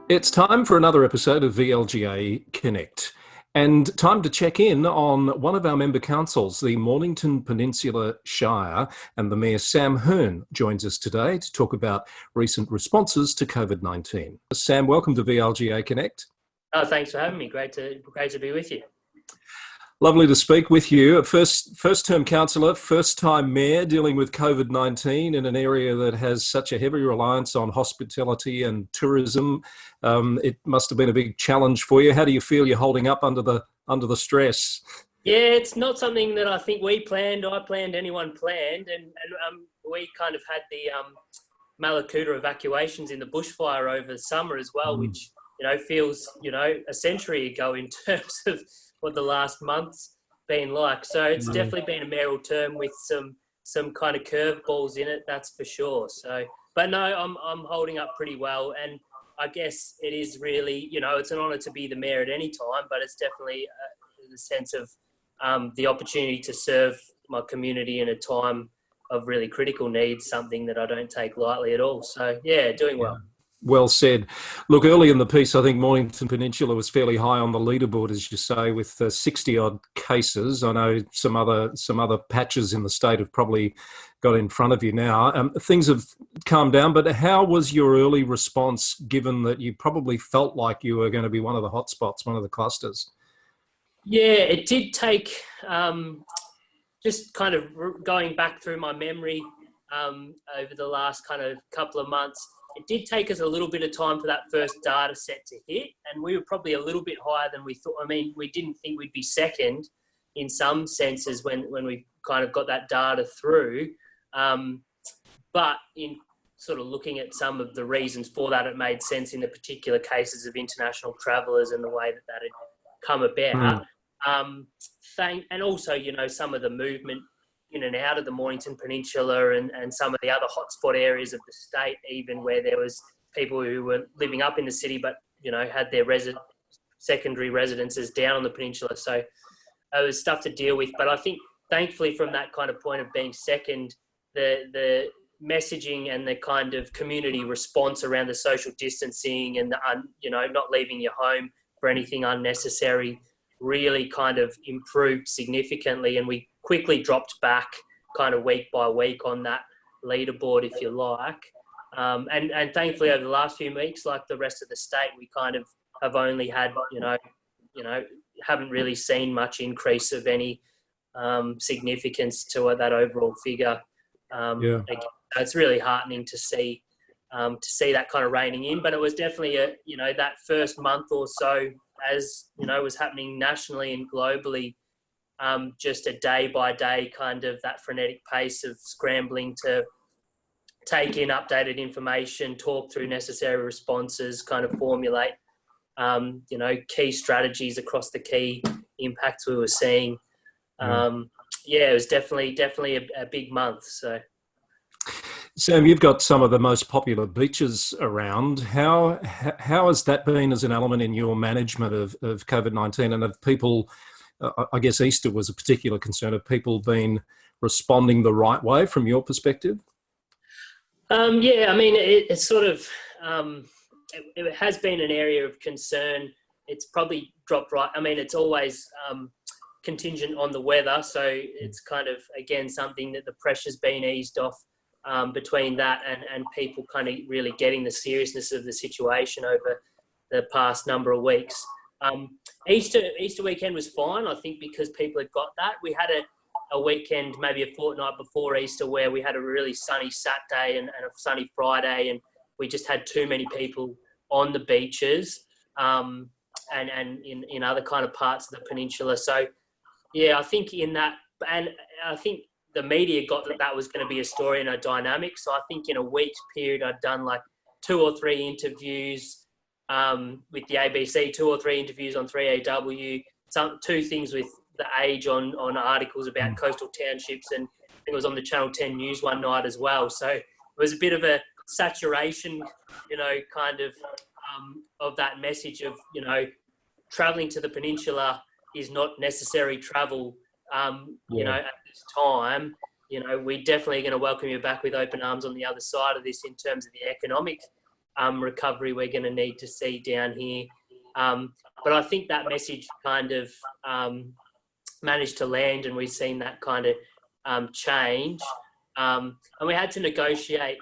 It's time for another episode of VLGA Connect, and time to check in on one of our member councils, the Mornington Peninsula Shire, and the Mayor Sam Hearn joins us today to talk about recent responses to COVID-19. Sam, welcome to VLGA Connect. Oh, thanks for having me. Great to be with you. Lovely to speak with you. First term councillor, first time mayor dealing with COVID-19 in an area that has such a heavy reliance on hospitality and tourism. It must have been a big challenge for you. How do you feel you're holding up under the stress? Yeah, it's not something that I think we planned, I planned, anyone planned. And we kind of had the Malakuta evacuations in the bushfire over the summer as well, which, feels, a century ago in terms of what the last month's been like. So it's definitely been a mayoral term with some kind of curveballs in it, that's for sure. So, but no, I'm holding up pretty well, and I guess it is really, it's an honour to be the mayor at any time, but it's definitely the sense of the opportunity to serve my community in a time of really critical needs, something that I don't take lightly at all. So yeah, doing well. Well said. Look, early in the piece, I think Mornington Peninsula was fairly high on the leaderboard, as you say, with 60 odd cases. I know some other patches in the state have probably got in front of you now. Things have calmed down, but how was your early response, given that you probably felt like you were going to be one of the hotspots, one of the clusters? Yeah, it did take, just kind of going back through my memory over the last kind of couple of months. It did take us a little bit of time for that first data set to hit, and we were probably a little bit higher than we thought. I mean, we didn't think we'd be second in some senses when we kind of got that data through. But in sort of looking at some of the reasons for that, it made sense in the particular cases of international travellers and the way that had come about. And also, some of the movement in and out of the Mornington Peninsula and some of the other hotspot areas of the state, even where there was people who were living up in the city but, had their secondary residences down on the peninsula. So it was stuff to deal with. But I think, thankfully, from that kind of point of being second, the messaging and the kind of community response around the social distancing and, not leaving your home for anything unnecessary really kind of improved significantly, and we quickly dropped back kind of week by week on that leaderboard, if you like. And thankfully over the last few weeks, like the rest of the state, we kind of have only had, haven't really seen much increase of any significance to that overall figure. Again, so it's really heartening to see that kind of reining in, but it was definitely that first month or so, as was happening nationally and globally, just a day by day kind of that frenetic pace of scrambling to take in updated information, talk through necessary responses, kind of formulate key strategies across the key impacts we were seeing. It was definitely a big month. So Sam, you've got some of the most popular beaches around. How has that been as an element in your management of COVID-19, and have people, I guess Easter was a particular concern, have people been responding the right way from your perspective? It's sort of, it has been an area of concern. It's probably dropped right. I mean, it's always contingent on the weather. So it's kind of, again, something that the pressure's been eased off between that and people kind of really getting the seriousness of the situation over the past number of weeks. Easter weekend was fine, I think, because people had got that. We had a weekend, maybe a fortnight before Easter, where we had a really sunny Saturday and a sunny Friday, and we just had too many people on the beaches and in other kind of parts of the peninsula. So, yeah, I think in that, and I think the media got that was going to be a story and a dynamic. So I think in a week's period, I'd done like 2 or 3 interviews with the ABC, 2 or 3 interviews on 3AW, 2 things with The Age on articles about coastal townships, and I think it was on the Channel 10 News one night as well. So it was a bit of a saturation, kind of that message of, travelling to the peninsula is not necessary travel, at this time. We definitely are going to welcome you back with open arms on the other side of this in terms of the economic recovery we're going to need to see down here. But I think that message kind of managed to land, and we've seen that kind of change. And we had to negotiate,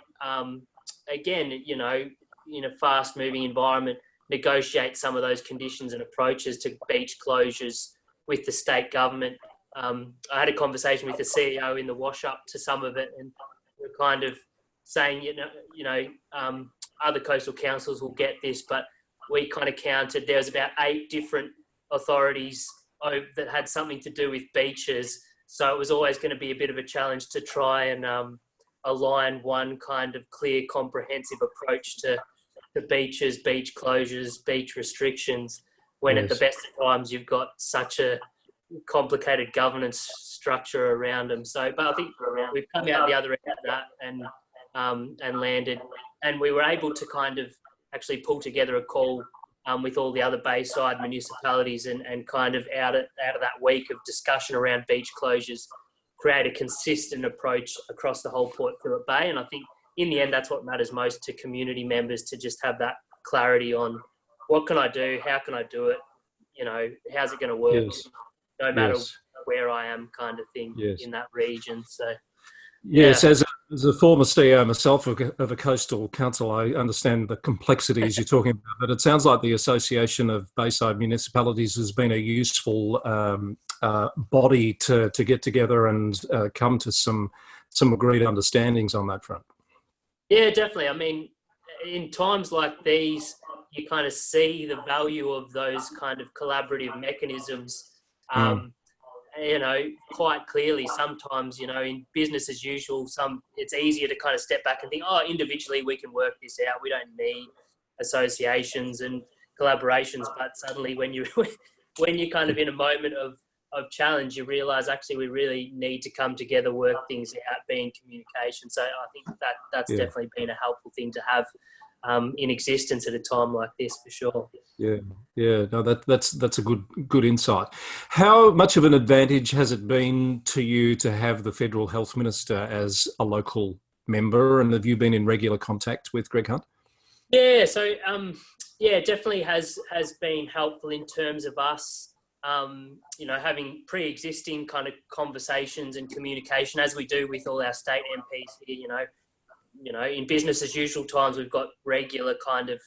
again, you know, in a fast-moving environment, negotiate some of those conditions and approaches to beach closures with the state government. I had a conversation with the CEO in the wash-up to some of it, and we're kind of saying, other coastal councils will get this, but we kind of counted. There was about 8 different authorities that had something to do with beaches, so it was always going to be a bit of a challenge to try and align one kind of clear, comprehensive approach to the beaches, beach closures, beach restrictions, when at the best of times you've got such a complicated governance structure around them. So, but I think we've come out the other end of that and landed, and we were able to kind of actually pull together a call with all the other Bayside municipalities and kind of out of that week of discussion around beach closures, create a consistent approach across the whole Port Phillip Bay. And I think in the end, that's what matters most to community members, to just have that clarity on what can I do, how can I do it, you know, how's it going to work, no matter where I am, kind of thing in that region. So, yes, as a former CEO myself of a coastal council, I understand the complexities you're talking about, but it sounds like the Association of Bayside Municipalities has been a useful body to get together and come to some agreed understandings on that front. Yeah, definitely. I mean, in times like these, you kind of see the value of those kind of collaborative mechanisms, you know, quite clearly. Sometimes, you know, in business as usual, it's easier to kind of step back and think, oh, individually we can work this out. We don't need associations and collaborations. But suddenly when you're kind of in a moment of challenge, you realise actually we really need to come together, work things out, be in communication. So I think that's definitely been a helpful thing to have in existence at a time like this, for sure. No, that's a good insight. How much of an advantage has it been to you to have the Federal Health Minister as a local member, and have you been in regular contact with Greg Hunt? Yeah, so definitely has been helpful in terms of us, you know, having pre-existing kind of conversations and communication, as we do with all our state MPs here. You know, in business as usual times, we've got regular kind of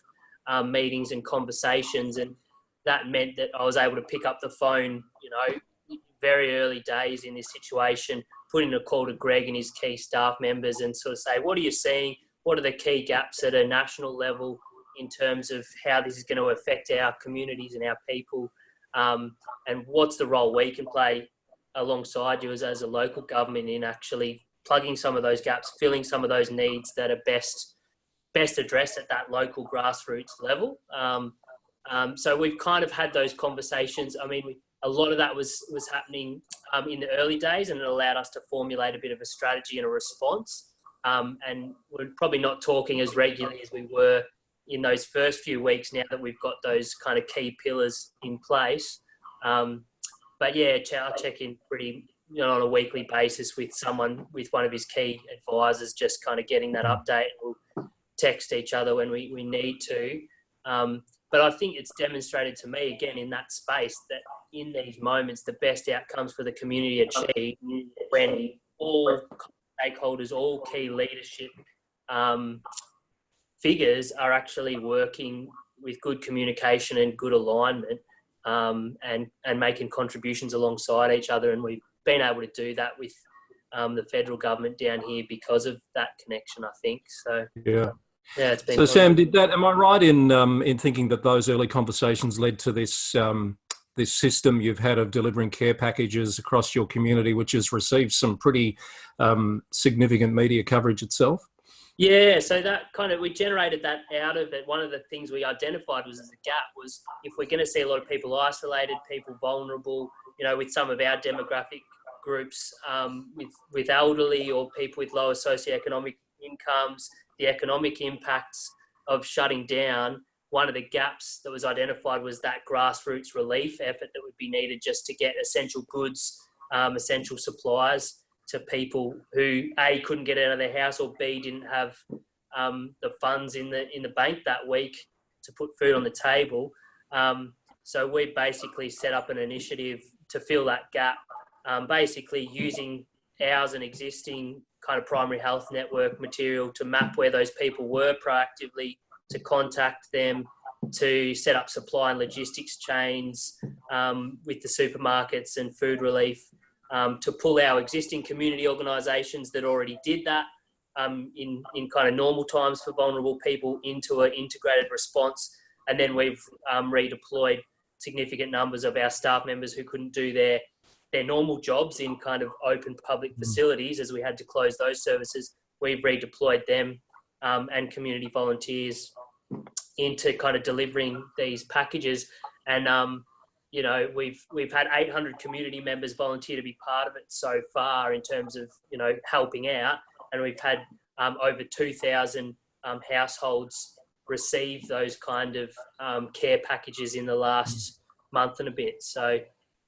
meetings and conversations, and that meant that I was able to pick up the phone, you know, very early days in this situation, put in a call to Greg and his key staff members and sort of say, what are you seeing? What are the key gaps at a national level in terms of how this is going to affect our communities and our people? And what's the role we can play alongside you as a local government in actually plugging some of those gaps, filling some of those needs that are best addressed at that local grassroots level. So we've kind of had those conversations. I mean, a lot of that was happening in the early days, and it allowed us to formulate a bit of a strategy and a response. And we're probably not talking as regularly as we were in those first few weeks now that we've got those kind of key pillars in place. But yeah, I check in pretty, you know, on a weekly basis with one of his key advisors, just kind of getting that update. We'll text each other when we need to. But I think it's demonstrated to me, again, in that space, that in these moments, the best outcomes for the community are achieved when all stakeholders, all key leadership figures are actually working with good communication and good alignment, and making contributions alongside each other. And we've been able to do that with the federal government down here because of that connection, I think. So it's been. So Sam, am I right in thinking that those early conversations led to this this system you've had of delivering care packages across your community, which has received some pretty significant media coverage itself? Yeah, so that kind of, we generated that out of it. One of the things we identified was as a gap was, if we're going to see a lot of people isolated, people vulnerable, you know, with some of our demographic groups, with elderly or people with lower socioeconomic incomes, the economic impacts of shutting down, one of the gaps that was identified was that grassroots relief effort that would be needed just to get essential goods, essential supplies to people who A, couldn't get out of their house, or B, didn't have the funds in the bank that week to put food on the table. So we basically set up an initiative to fill that gap, basically using ours and existing kind of primary health network material to map where those people were proactively, to contact them, to set up supply and logistics chains with the supermarkets and food relief, to pull our existing community organisations that already did that in kind of normal times for vulnerable people into an integrated response. And then we've redeployed significant numbers of our staff members who couldn't do their normal jobs in kind of open public facilities, as we had to close those services. We've redeployed them and community volunteers into kind of delivering these packages. And, you know, we've had 800 community members volunteer to be part of it so far in terms of, you know, helping out. And we've had over 2,000 households receive those kind of care packages in the last month and a bit. So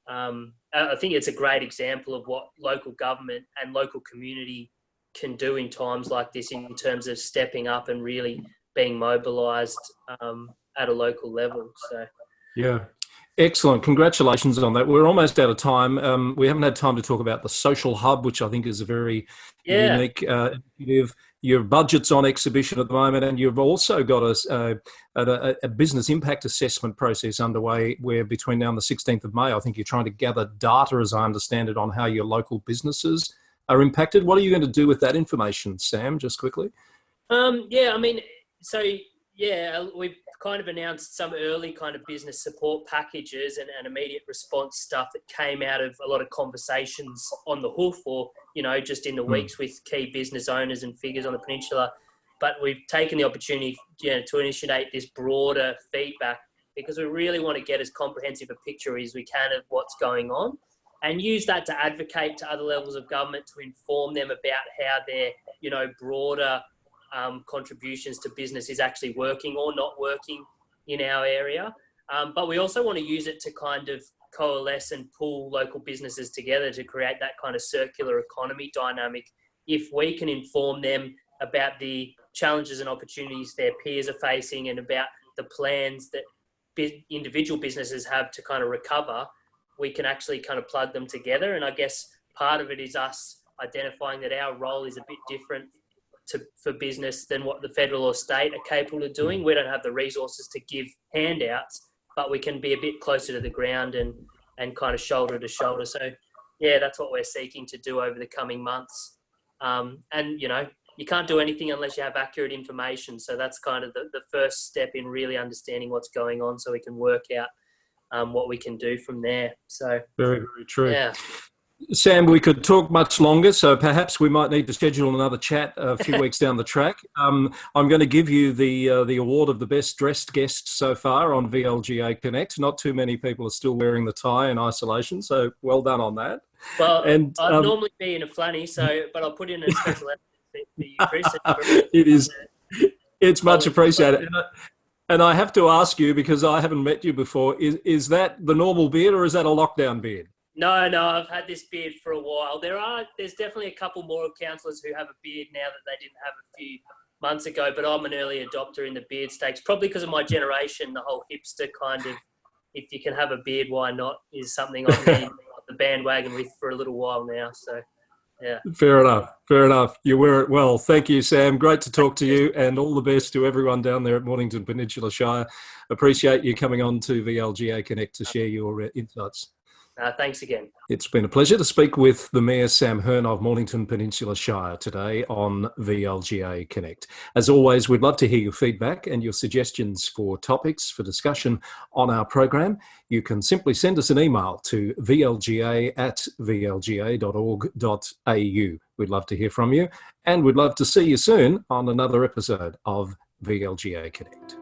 I think it's a great example of what local government and local community can do in times like this in terms of stepping up and really being mobilised at a local level. So, yeah. Excellent. Congratulations on that. We're almost out of time. We haven't had time to talk about the social hub, which I think is a very unique initiative. Your budget's on exhibition at the moment, and you've also got a business impact assessment process underway where between now and the 16th of May, I think you're trying to gather data, as I understand it, on how your local businesses are impacted. What are you going to do with that information, Sam, just quickly? We've kind of announced some early kind of business support packages and immediate response stuff that came out of a lot of conversations on the hoof or, you know, just in the weeks with key business owners and figures on the peninsula. But we've taken the opportunity, you know, to initiate this broader feedback because we really want to get as comprehensive a picture as we can of what's going on and use that to advocate to other levels of government to inform them about how their, you know, broader contributions to business is actually working or not working in our area. But we also want to use it to kind of coalesce and pull local businesses together to create that kind of circular economy dynamic. If we can inform them about the challenges and opportunities their peers are facing and about the plans that individual businesses have to kind of recover, we can actually kind of plug them together. And I guess part of it is us identifying that our role is a bit different for business than what the federal or state are capable of doing. We don't have the resources to give handouts, but we can be a bit closer to the ground and kind of shoulder to shoulder. So, yeah, that's what we're seeking to do over the coming months. And, you know, you can't do anything unless you have accurate information. So that's kind of the first step in really understanding what's going on so we can work out what we can do from there. So very, very true. Yeah. Sam, we could talk much longer, so perhaps we might need to schedule another chat a few weeks down the track. I'm going to give you the award of the best dressed guest so far on VLGA Connect. Not too many people are still wearing the tie in isolation, so well done on that. Well, and I'd normally be in a flanny, but I'll put in a special effort for you, Chris. It's much appreciated. And I have to ask you, because I haven't met you before, is that the normal beard or is that a lockdown beard? No, I've had this beard for a while. There's definitely a couple more councillors who have a beard now that they didn't have a few months ago, but I'm an early adopter in the beard stakes, probably because of my generation. The whole hipster kind of, if you can have a beard, why not, is something I've been on the bandwagon with for a little while now. So, yeah. Fair enough. You wear it well. Thank you, Sam. Great to talk to you, and all the best to everyone down there at Mornington Peninsula Shire. Appreciate you coming on to VLGA Connect to share your insights. Thanks again. It's been a pleasure to speak with the Mayor, Sam Hearn of Mornington Peninsula Shire today on VLGA Connect. As always, we'd love to hear your feedback and your suggestions for topics for discussion on our program. You can simply send us an email to vlga@vlga.org.au. We'd love to hear from you, and we'd love to see you soon on another episode of VLGA Connect.